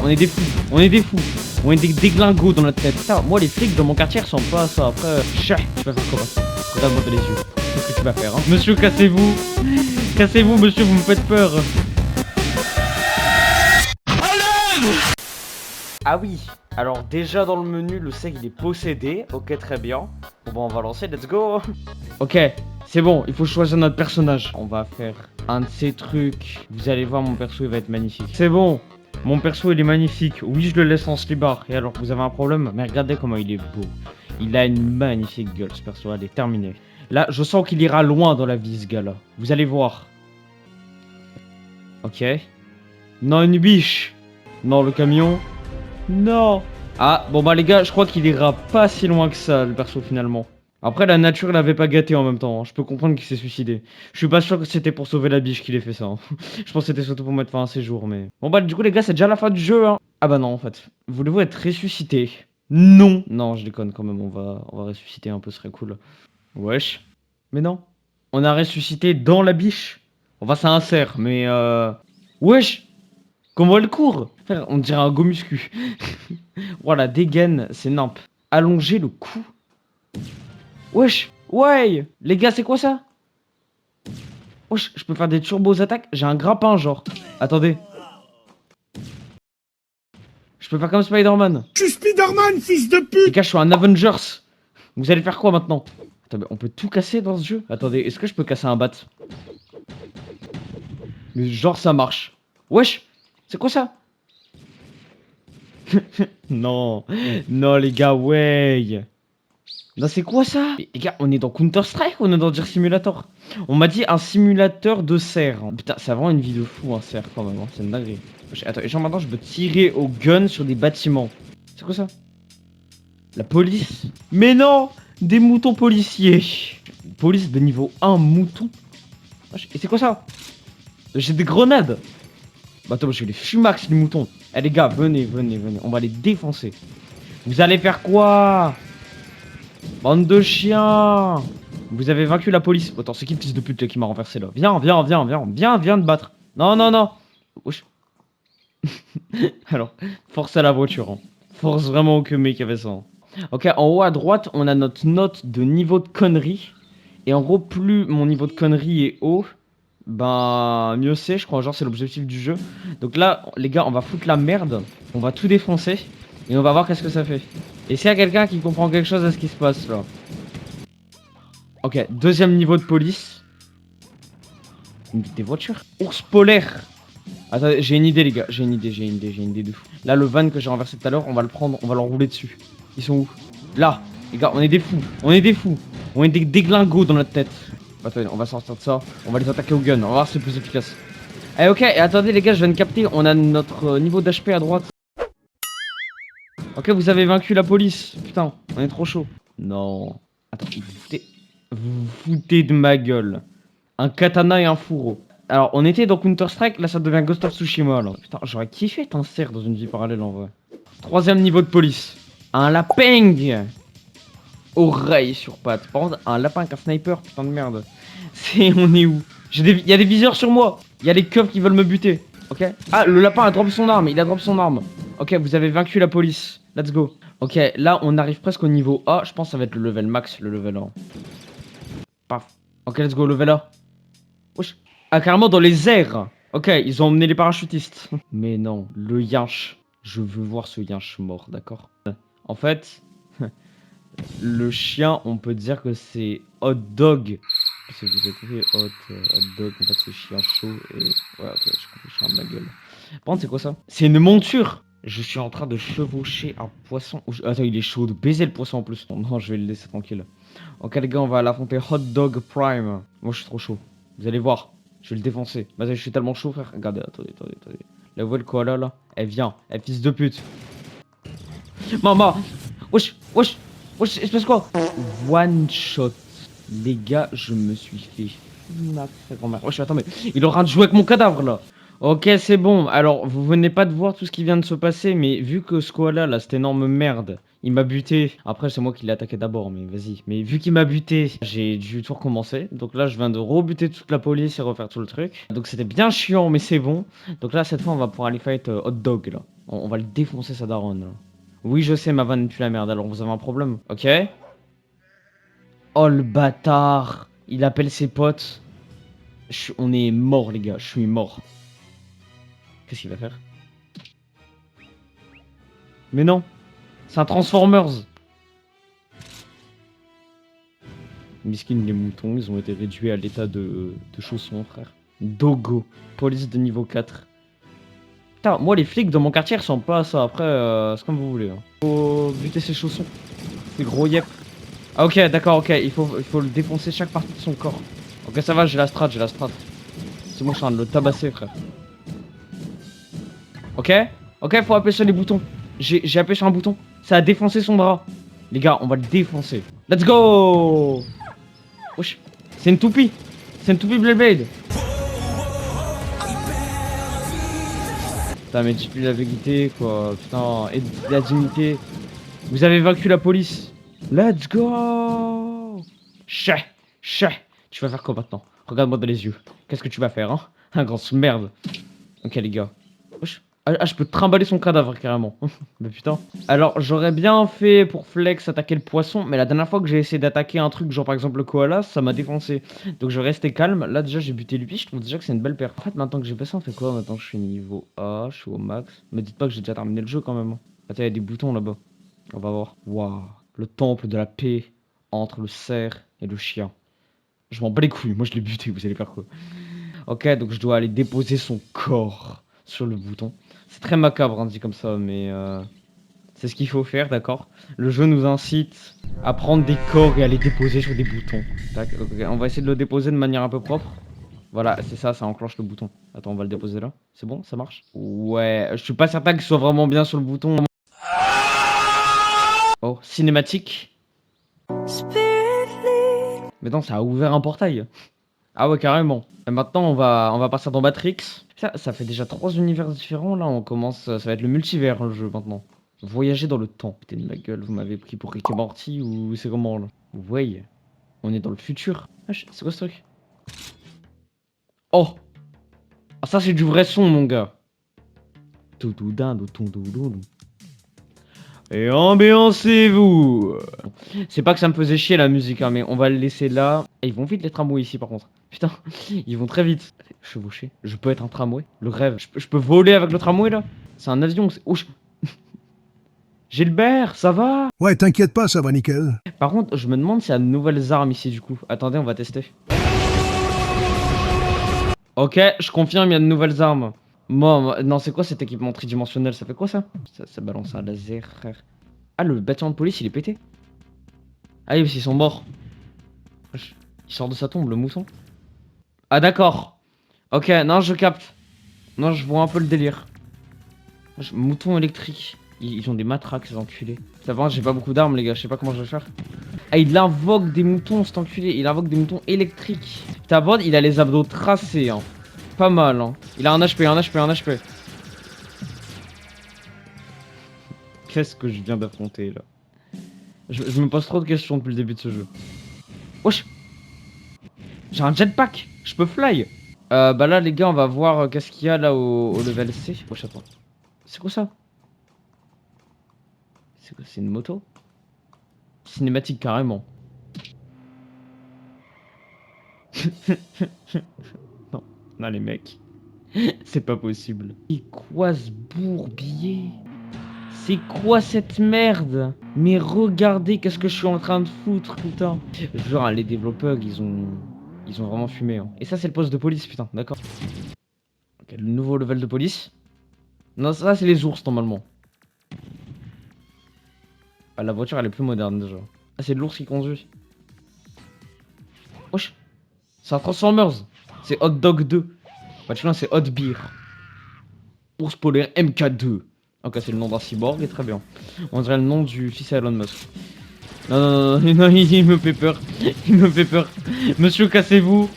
On est des fous, on est des fous. On est des déglingos dans notre tête. Putain, moi les flics dans mon quartier ressemblent pas à ça. Après, tu vas faire comment? Regarde-moi dans les yeux. Qu'est-ce que tu vas faire, hein? Monsieur, cassez-vous. Cassez-vous, monsieur, vous me faites peur. Ah oui, alors déjà dans le menu, le sec il est possédé. Ok, très bien. Bon bah on va lancer, let's go. Ok, c'est bon, il faut choisir notre personnage. On va faire un de ces trucs. Vous allez voir, mon perso il va être magnifique. C'est bon, mon perso il est magnifique. Oui, je le laisse en slibard. Et alors, vous avez un problème? Mais regardez comment il est beau. Il a une magnifique gueule, ce perso, elle est terminée. Là, je sens qu'il ira loin dans la vie, ce gars-là. Vous allez voir. Ok. Non, une biche. Non, le camion. Non. Ah, bon bah les gars, je crois qu'il ira pas si loin que ça, le perso, finalement. Après, la nature l'avait pas gâté en même temps, hein. Je peux comprendre qu'il s'est suicidé. Je suis pas sûr que c'était pour sauver la biche qu'il ait fait ça, hein. Je pense que c'était surtout pour mettre fin à ses jours, mais... Bon bah du coup les gars, c'est déjà la fin du jeu, hein. Ah bah non, en fait. Voulez-vous être ressuscité? Non. Non, je déconne quand même, on va ressusciter un peu, ce serait cool. Wesh. Mais non. On a ressuscité dans la biche. Enfin, ça insère, mais Wesh. Comment elle court? Frère, on dirait un go muscu. Voilà, dégaine, c'est nimp. Allonger le cou. Wesh. Ouais. Les gars, c'est quoi ça? Wesh, je peux faire des turbos attaques. J'ai un grappin, genre. Attendez. Je peux faire comme Spider-Man. Je suis Spider-Man, fils de Les pute! gars, je suis un Avengers. Vous allez faire quoi maintenant? Attends, mais on peut tout casser dans ce jeu? Attendez, est-ce que je peux casser un bat? Mais genre, ça marche. Wesh. C'est quoi ça? Non. Non, les gars, ouais. Non, c'est quoi ça? Les gars, on est dans Counter-Strike ou on est dans Deer Simulator? On m'a dit un simulateur de serre. Putain, c'est vraiment une vie de fou, un cerf, quand même, hein. C'est une dinguerie. Attends, et genre maintenant, je peux tirer au gun sur des bâtiments. C'est quoi ça? La police? Mais non! Des moutons policiers. Police de niveau 1, mouton. Et c'est quoi ça? J'ai des grenades. Bah attends, je vais les fumax, les moutons. Eh les gars, venez, venez, venez. On va les défoncer. Vous allez faire quoi? Bande de chiens! Vous avez vaincu la police. Attends, c'est qui le fils de pute qui m'a renversé là? Viens, viens, viens, viens, viens, viens te battre. Non, non, non. Wesh. Alors, force à la voiture, hein. Force vraiment au que mec qui avait ça, hein. Ok, en haut à droite, on a notre note de niveau de connerie. Et en gros, plus mon niveau de connerie est haut, ben mieux c'est, je crois. Genre, c'est l'objectif du jeu. Donc là, les gars, on va foutre la merde. On va tout défoncer. Et on va voir qu'est-ce que ça fait. Et s'il y a quelqu'un qui comprend quelque chose à ce qui se passe là. Ok, deuxième niveau de police. Des voitures. Ours polaire. Attendez, j'ai une idée les gars, j'ai une idée de fou. Là, le van que j'ai renversé tout à l'heure, on va le prendre, on va l'enrouler dessus. Ils sont où? Là. Les gars, on est des fous, on est des fous. On est des déglingos dans notre tête. Attendez, on va sortir de ça, on va les attaquer au gun, on va voir si c'est plus efficace. Eh ok, et attendez les gars, je viens de capter, on a notre niveau d'HP à droite. Ok, vous avez vaincu la police. Putain, on est trop chaud. Non. Attends, vous foutez de ma gueule. Un katana et un fourreau. Alors, on était dans Counter-Strike, là ça devient Ghost of Tsushima là. Putain, j'aurais kiffé être un cerf dans une vie parallèle en vrai. Troisième niveau de police. Un lapin. Oreille sur patte. Par contre, un lapin avec un sniper, putain de merde. On est où? Il y a des viseurs sur moi. Il y a les keufs qui veulent me buter. Ok. Ah, le lapin a drop son arme, il a drop son arme. Ok, vous avez vaincu la police. Let's go. Ok, là on arrive presque au niveau A. Je pense que ça va être le level max, le level 1. Paf. Ok, let's go, level A. Wesh. Ah, carrément dans les airs. Ok, ils ont emmené les parachutistes. Mais non, le yinche. Je veux voir ce yinche mort, d'accord? En fait, le chien, on peut dire que c'est hot dog. Parce que vous avez compris, hot dog, en fait c'est chien chaud et... Ouais, ok, j'ai compris, chien de ma gueule. Par contre, c'est quoi ça? C'est une monture. Je suis en train de chevaucher un poisson. Attends, il est chaud de baiser le poisson en plus. Non, je vais le laisser tranquille. Ok les gars, on va l'affronter Hot Dog Prime. Moi je suis trop chaud. Vous allez voir, je vais le défoncer. Vas-y, je suis tellement chaud frère. Regardez, attendez. La voix le koala là, elle vient. Elle fils de pute. Maman. Wesh, wesh, wesh, il se passe quoi? One shot. Les gars, je me suis fait... Ma grand-mère. Wesh, attends, mais il est en train de jouer avec mon cadavre là. Ok, c'est bon. Alors, vous venez pas de voir tout ce qui vient de se passer, mais vu que ce koala là, cette énorme merde, il m'a buté. Après, c'est moi qui l'ai attaqué d'abord, mais vas-y. Mais vu qu'il m'a buté, j'ai dû tout recommencer. Donc là, je viens de rebuter toute la police et refaire tout le truc. Donc c'était bien chiant, mais c'est bon. Donc là, cette fois, on va pouvoir aller fight Hot Dog là. On va le défoncer sa daronne. Là. Oui, je sais, ma vanne pue la merde, alors vous avez un problème. Ok. Oh le bâtard. Il appelle ses potes. On est mort, les gars, je suis mort. Qu'est-ce qu'il va faire? Mais non, c'est un Transformers. Miskin, les moutons, ils ont été réduits à l'état de chaussons, frère. Dogo, police de niveau 4. Putain, moi, les flics de mon quartier ressemblent pas à ça. Après, c'est comme vous voulez. Hein. Faut buter ses chaussons. Ces gros yep. Ah, ok, d'accord, ok. Il faut le défoncer chaque partie de son corps. Ok, ça va, j'ai la strat, j'ai la strat. C'est moi, je suis en train de le tabasser, frère. Ok? Ok, faut appuyer sur les boutons. J'ai appuyé sur un bouton. Ça a défoncé son bras. Les gars, on va le défoncer. Let's go! Wesh. C'est une toupie. C'est une toupie Blade. Putain, mais dis-lui la vérité, quoi. Putain, et la dignité. Vous avez vaincu la police. Let's go! Chais. Chais. Tu vas faire quoi maintenant? Regarde-moi dans les yeux. Qu'est-ce que tu vas faire, hein? Un grand merde. Ok, les gars. Wesh. Ah, je peux trimballer son cadavre carrément. Mais putain. Alors, j'aurais bien fait pour Flex attaquer le poisson, mais la dernière fois que j'ai essayé d'attaquer un truc, genre par exemple le koala, ça m'a défoncé. Donc je vais rester calme. Là, déjà, j'ai buté lui. Je trouve déjà que c'est une belle paire. En fait, maintenant que j'ai passé, on fait quoi? Maintenant que je suis niveau A, je suis au max. Me dites pas que j'ai déjà terminé le jeu quand même. Attends, il y a des boutons là-bas. On va voir. Waouh. Le temple de la paix entre le cerf et le chien. Je m'en bats les couilles. Moi, je l'ai buté. Vous allez faire quoi? Ok, donc je dois aller déposer son corps sur le bouton. C'est très macabre, hein, dit comme ça, mais c'est ce qu'il faut faire, d'accord? Le jeu nous incite à prendre des corps et à les déposer sur des boutons. Tac, ok, on va essayer de le déposer de manière un peu propre. Voilà, c'est ça, ça enclenche le bouton. Attends, on va le déposer là. C'est bon, ça marche? Ouais, je suis pas certain qu'il soit vraiment bien sur le bouton. Oh, cinématique. Mais non, ça a ouvert un portail. Ah ouais, carrément. Et maintenant, on va passer dans Matrix. Ça fait déjà 3 univers différents, là, on commence... Ça va être le multivers, le jeu, maintenant. Voyager dans le temps. Putain de ma gueule, vous m'avez pris pour Rick et Morty, ou c'est comment, là? Vous voyez, on est dans le futur. Ah, c'est quoi ce truc? Oh! Ah, ça, c'est du vrai son, mon gars. Tout dindou, tout doudou. Et ambiancez-vous! C'est pas que ça me faisait chier la musique, hein, mais on va le laisser là. Et ils vont vite les tramways ici par contre. Putain, ils vont très vite. Chevaucher, je peux être un tramway? Le rêve, je peux voler avec le tramway là? C'est un avion, c'est... Oh, Gilbert, ça va? Ouais, t'inquiète pas, ça va nickel. Par contre, je me demande s'il y a de nouvelles armes ici du coup. Attendez, on va tester. Ok, je confirme, il y a de nouvelles armes. Non, c'est quoi cet équipement tridimensionnel? Ça fait quoi ça? Ça balance un laser, frère. Ah, le bâtiment de police, il est pété. Ah, ils sont morts. Il sort de sa tombe, le mouton. Ah, d'accord. Ok, non, je capte. Non, je vois un peu le délire. Mouton électrique. Ils ont des matraques, ces enculés. Ça va, j'ai pas beaucoup d'armes, les gars. Je sais pas comment je vais faire. Ah, il invoque des moutons, cet enculé. Il invoque des moutons électriques. Tabord, il a les abdos tracés, hein. Pas mal, hein. Il a un HP, un HP, un HP. Qu'est-ce que je viens d'affronter, là? Je me pose trop de questions depuis le début de ce jeu. Wesh! J'ai un jetpack! Je peux fly! Bah là, les gars, on va voir qu'est-ce qu'il y a là au level C. Wesh, attends. C'est quoi ça? C'est quoi? C'est une moto? Cinématique, carrément. Non, non, les mecs. C'est pas possible. C'est quoi ce bourbier? C'est quoi cette merde? Mais regardez, qu'est-ce que je suis en train de foutre, putain. Genre, les développeurs, ils ont vraiment fumé. Hein. Et ça, c'est le poste de police, putain, d'accord. Ok, le nouveau level de police. Non, ça, c'est les ours, normalement. Ah, la voiture, elle est plus moderne, déjà. Ah, c'est de l'ours qui conduit. Wesh. C'est un Transformers. C'est Hot Dog 2. Bah, tu vois, c'est Hot Beer. Ours polaire MK2. Ok, c'est le nom d'un cyborg, et très bien. On dirait le nom du fils à Elon Musk. Non, non, non, non, il me fait peur. Il me fait peur. Monsieur, cassez-vous.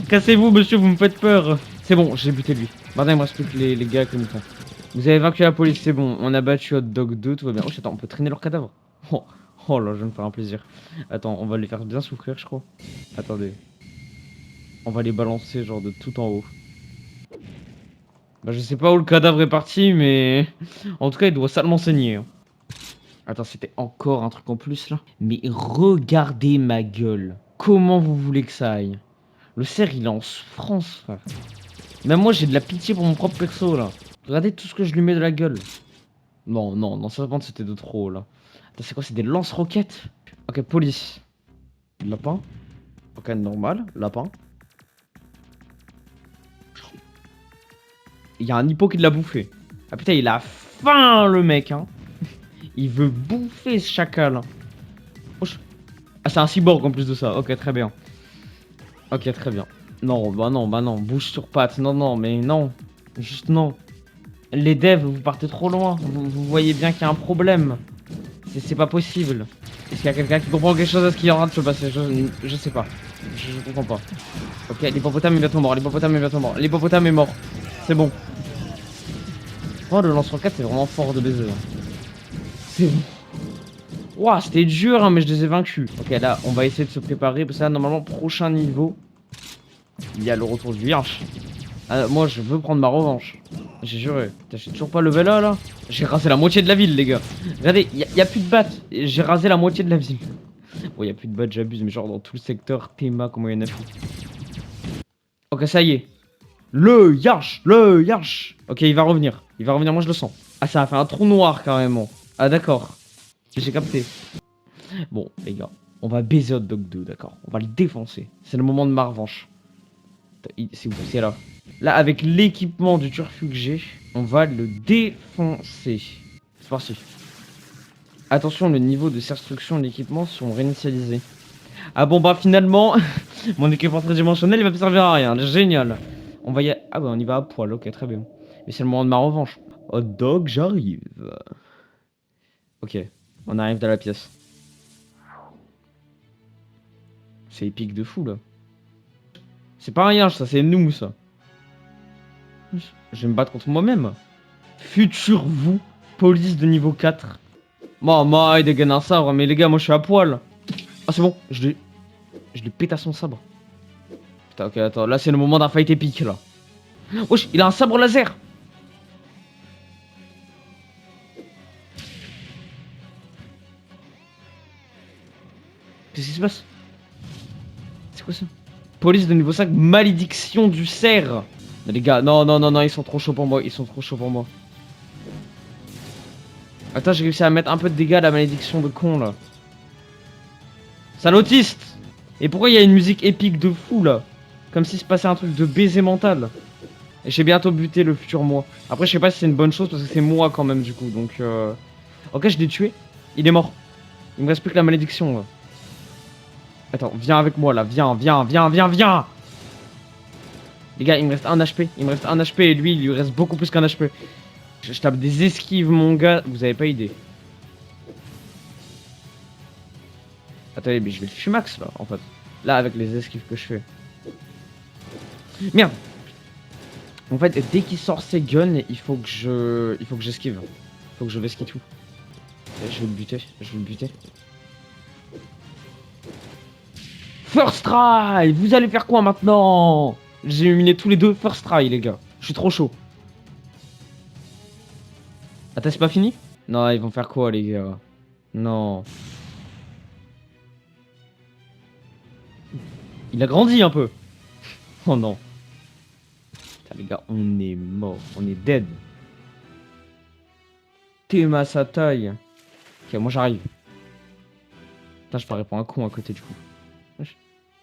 Cassez-vous, monsieur, vous me faites peur. C'est bon, j'ai buté lui. Maintenant, il me reste plus que les gars comme ça. Vous avez vaincu la police, c'est bon. On a battu Hot Dog 2, tout va bien. Oh, attends, on peut traîner leur cadavre. Oh, oh là, je vais me faire un plaisir. Attends, on va les faire bien souffrir, je crois. Attendez. On va les balancer, genre, de tout en haut. Bah, je sais pas où le cadavre est parti, mais en tout cas, il doit salement saigner, hein. Attends, c'était encore un truc en plus là. Mais regardez ma gueule. Comment vous voulez que ça aille? Le cerf, il est en souffrance, frère. Même moi, j'ai de la pitié pour mon propre perso là. Regardez tout ce que je lui mets de la gueule. Non, non, non, ça c'était de trop là. Attends, c'est quoi? C'est des lance-roquettes? Ok, police. Lapin. Ok, normal, lapin. Il y a un hippo qui l'a bouffé. Ah putain, il a faim le mec, hein. Il veut bouffer ce chacal. Wesh. Ah, c'est un cyborg en plus de ça. Ok, très bien. Ok, très bien. Non, bah non. Bouge sur pattes. Non, non, mais non. Juste non. Les devs, vous partez trop loin. Vous voyez bien qu'il y a un problème. C'est pas possible. Est-ce qu'il y a quelqu'un qui comprend quelque chose à ce qui est en train de se passer? Je sais pas. Je comprends pas. Ok, l'hippopotame est bientôt mort. L'hippopotame est bientôt mort. L'hippopotame est mort. C'est bon. Oh, le lance-roquette, c'est vraiment fort de baiser, hein. C'est bon. Ouah, c'était dur, hein, mais je les ai vaincus. Ok, là, on va essayer de se préparer. Parce que là, normalement, prochain niveau, il y a le retour du Yarch. Ah, moi, je veux prendre ma revanche. J'ai juré. Putain, j'ai toujours pas level là. J'ai rasé la moitié de la ville, les gars. Regardez, y a plus de battes. J'ai rasé la moitié de la ville. Bon, y a plus de battes, j'abuse, mais genre dans tout le secteur, Théma, comment il y en a plus. Ok, ça y est. Le Yarch. Ok, il va revenir. Il va revenir, moi je le sens. Ah, ça a fait un trou noir carrément. Ah, d'accord. J'ai capté. Bon, les gars, on va baiser Hot Dog 2, d'accord? On va le défoncer. C'est le moment de ma revanche. C'est où? C'est là. Là, avec l'équipement du turfu que j'ai, on va le défoncer. C'est parti. Attention, le niveau de construction de l'équipement sont réinitialisés. Ah bon, bah finalement, mon équipement tridimensionnel, il va plus servir à rien. Génial. On va y... Ah bah on y va à poil, ok, très bien. Mais c'est le moment de ma revanche. Hot Dog, j'arrive. Ok, on arrive dans la pièce. C'est épique de fou, là. C'est pas rien, ça, c'est nous, ça. Je vais me battre contre moi-même. Futur vous, police de niveau 4. Moi, il dégaine un sabre, mais les gars, moi je suis à poil. Ah, c'est bon, je l'ai pété à son sabre. Putain, ok, attends, là c'est le moment d'un fight épique, là. Wesh, il a un sabre laser. Qu'est-ce qui se passe? C'est quoi ça? Police de niveau 5, malédiction du cerf. Mais les gars, non, non, non, non, ils sont trop chauds pour moi, ils sont trop chauds pour moi. Attends, j'ai réussi à mettre un peu de dégâts à la malédiction de con, là. C'est un autiste. Et pourquoi il y a une musique épique de fou, là? Comme s'il se passait un truc de baiser mental. Et j'ai bientôt buté le futur moi. Après, je sais pas si c'est une bonne chose parce que c'est moi quand même, du coup, donc Ok, je l'ai tué. Il est mort. Il me reste plus que la malédiction, là. Attends, viens avec moi, là. Viens. Les gars, il me reste un HP. Il me reste un HP et lui, il lui reste beaucoup plus qu'un HP. Je tape des esquives, mon gars. Vous avez pas idée. Attendez, mais je vais le fumax, là, en fait. Là, avec les esquives que je fais. Merde. En fait, dès qu'il sort ses guns, il faut que j'esquive. Il faut que je vesquille tout. Je vais le buter, First try. Vous allez faire quoi maintenant? J'ai éliminé tous les deux first try, les gars. Je suis trop chaud. Attends, c'est pas fini? Non, ils vont faire quoi, les gars? Non. Il a grandi un peu. Oh non. Putain, les gars, on est mort. On est dead. Théma sa taille. Ok, moi j'arrive. Putain, je parais pour un con à côté du coup. Wesh.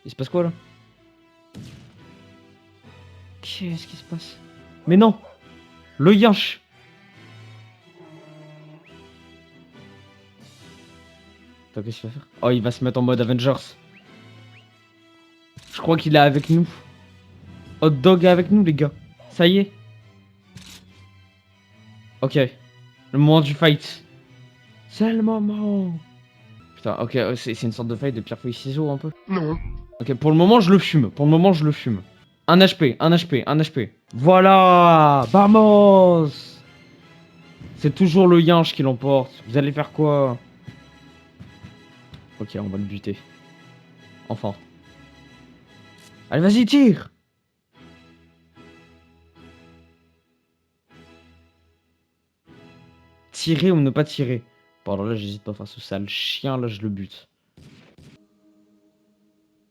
Il se passe quoi là? Qu'est-ce qui se passe? Mais non! Le yinche! Attends, qu'est-ce qu'il va faire? Oh, il va se mettre en mode Avengers. Je crois qu'il est avec nous. Hot Dog est avec nous, les gars. Ça y est. Ok. Le moment du fight. C'est le moment. Putain, ok, c'est une sorte de fight de pierre feuille ciseaux un peu. Non. Ok, pour le moment, je le fume. Un HP. Un HP. Voilà! Vamos! C'est toujours le yinche qui l'emporte. Vous allez faire quoi? Ok, on va le buter. Enfin. Allez, vas-y, tire! tirer ou ne pas tirer. Bon, alors là, j'hésite pas face au sale chien, là, je le bute.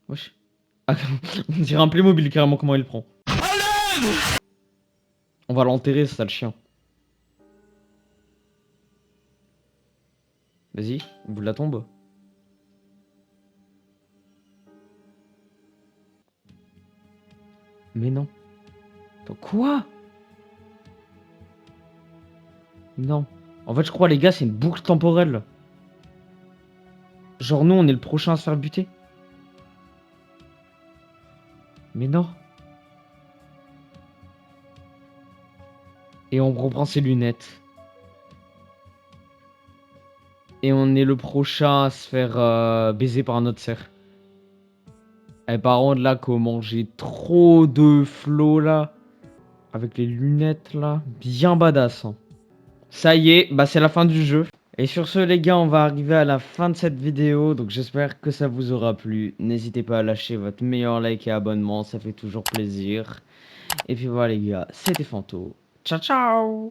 Wesh. Ah, on dirait un Playmobil carrément comment il le prend. On va l'enterrer, ce sale chien. Vas-y, au bout de la tombe. Mais non. Attends, quoi? Non. En fait, je crois, les gars, c'est une boucle temporelle. Genre, nous, on est le prochain à se faire buter. Mais non. Et on reprend ses lunettes. Et on est le prochain à se faire baiser par un autre cerf. Eh, par contre, là, comment j'ai trop de flow, là. Avec les lunettes, là. Bien badass, hein. Ça y est, bah c'est la fin du jeu. Et sur ce les gars, on va arriver à la fin de cette vidéo. Donc j'espère que ça vous aura plu. N'hésitez pas à lâcher votre meilleur like et abonnement, ça fait toujours plaisir. Et puis voilà les gars, c'était Fanto. Ciao ciao.